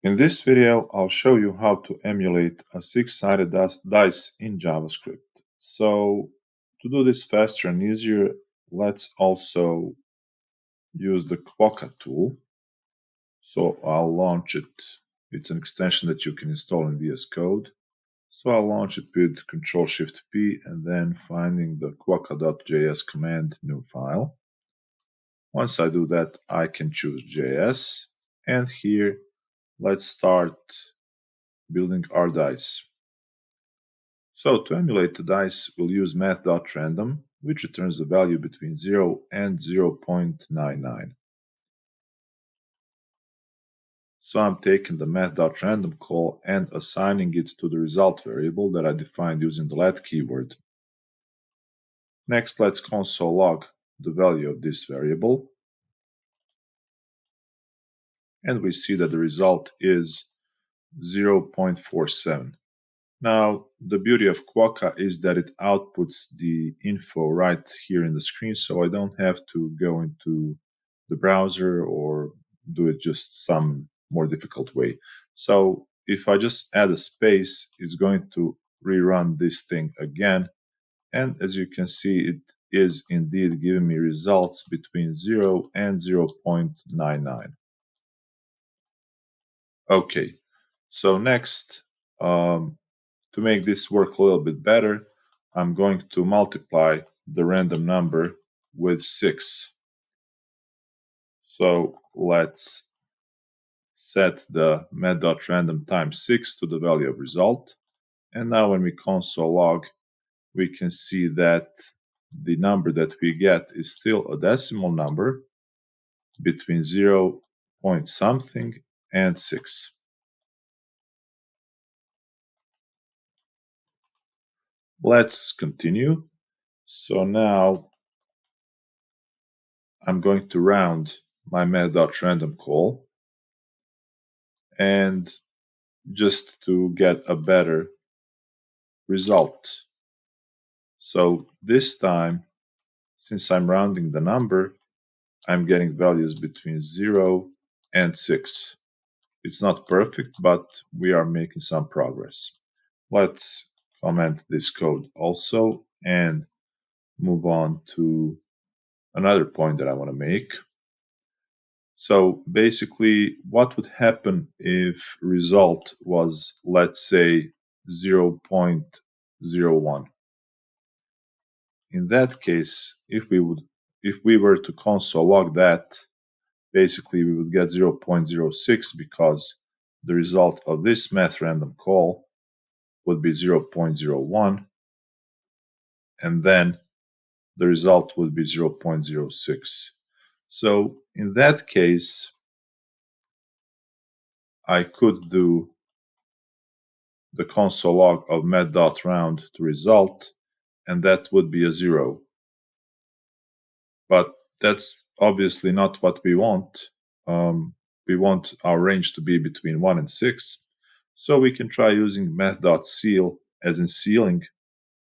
In this video, I'll show you how to emulate a six-sided dice in JavaScript. So to do this faster and easier, let's also use the Quokka tool. So I'll launch it. It's an extension that you can install in VS Code. So I'll launch it with Ctrl-Shift-P and then finding the quokka.js command new file. Once I do that, I can choose JS, and here let's start building our dice. So to emulate the dice, we'll use Math.random, which returns the value between 0 and 0.99. So I'm taking the Math.random call and assigning it to the result variable that I defined using the let keyword. Next, let's console log the value of this variable. And we see that the result is 0.47. Now, the beauty of Quokka is that it outputs the info right here in the screen, so I don't have to go into the browser or do it just some more difficult way. So if I just add a space, it's going to rerun this thing again. And as you can see, it is indeed giving me results between 0 and 0.99. Okay, so next, to make this work a little bit better, I'm going to multiply the random number with 6. So let's set the math.random times 6 to the value of result. And now when we console log, we can see that the number that we get is still a decimal number between 0 point something and 6. Let's continue. So now I'm going to round my math.random call, and just to get a better result. So this time, since I'm rounding the number, I'm getting values between 0 and 6. It's not perfect, but we are making some progress. Let's comment this code also and move on to another point that I want to make. So basically, what would happen if result was, let's say, 0.01? In that case, if we were to console log that, basically we would get 0.06 because the result of this math random call would be 0.01, and then the result would be 0.06. So in that case, I could do the console log of math.round to result, and that would be a 0. But that's obviously not what we want. We want our range to be between 1 and 6. So we can try using math.seal as in sealing,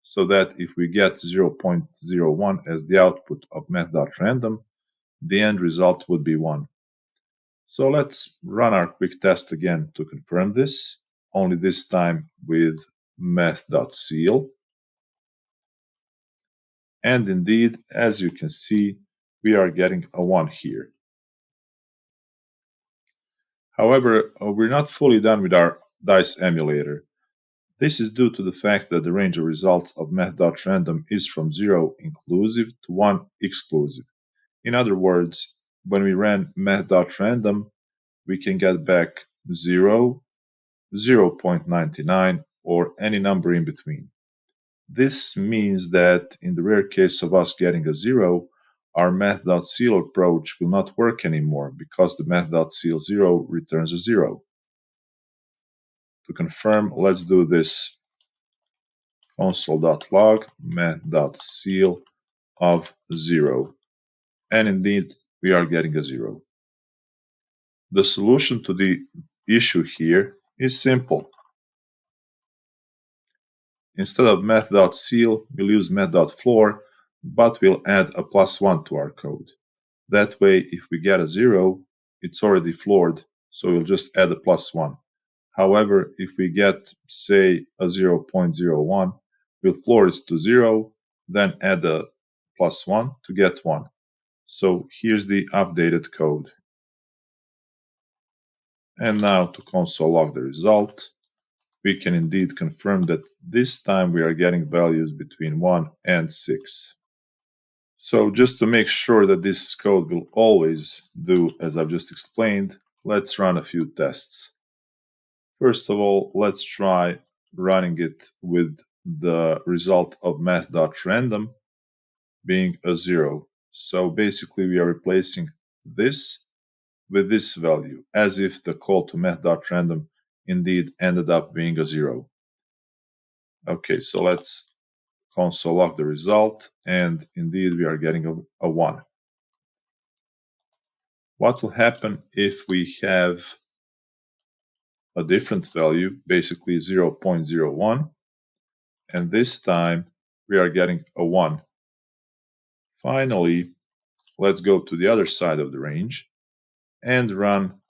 so that if we get 0.01 as the output of math.random, the end result would be 1. So let's run our quick test again to confirm this, only this time with math.seal. And indeed, as you can see, we are getting a 1 here. However, we're not fully done with our dice emulator. This is due to the fact that the range of results of math.random is from 0 inclusive to 1 exclusive. In other words, when we ran math.random, we can get back 0, 0.99, or any number in between. This means that in the rare case of us getting a 0, our math.seal approach will not work anymore because the math.seal 0 returns a 0. To confirm, let's do this console.log math.seal of 0. And indeed, we are getting a 0. The solution to the issue here is simple. Instead of math.seal, we'll use math.floor, but we'll add a +1 to our code. That way, if we get a 0, it's already floored, so we'll just add a +1. However, if we get, say, a 0.01, we'll floor it to 0, then add a +1 to get 1. So here's the updated code. And now to console log the result, we can indeed confirm that this time we are getting values between 1 and 6. So just to make sure that this code will always do as I've just explained, let's run a few tests. First of all, let's try running it with the result of Math.random being a 0. So basically we are replacing this with this value, as if the call to Math.random indeed ended up being a 0. Okay, so let's console log the result, and indeed we are getting a 1. What will happen if we have a different value, basically 0.01, and this time we are getting a 1. Finally, let's go to the other side of the range and run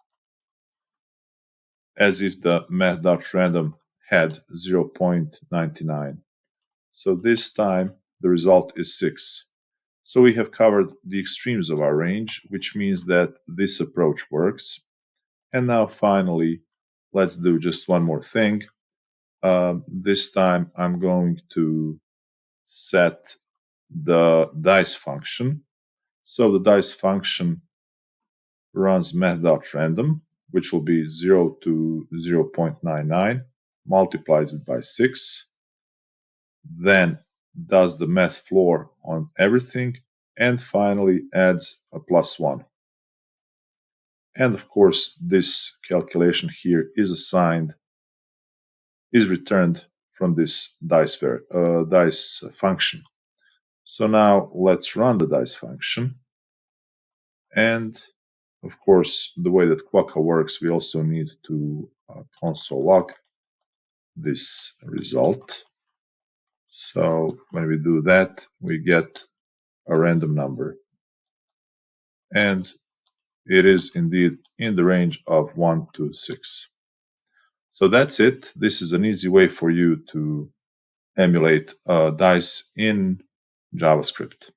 as if the math.random had 0.99. So this time the result is 6. So we have covered the extremes of our range, which means that this approach works. And now finally, let's do just one more thing. This time I'm going to set the dice function. So the dice function runs math.random, which will be 0 to 0.99, multiplies it by 6, then does the math floor on everything, and finally adds a +1. And of course, this calculation here is returned from this dice function. So now let's run the dice function. And of course, the way that Quokka works, we also need to console log this result. So when we do that, we get a random number. And it is indeed in the range of 1 to 6. So that's it. This is an easy way for you to emulate dice in JavaScript.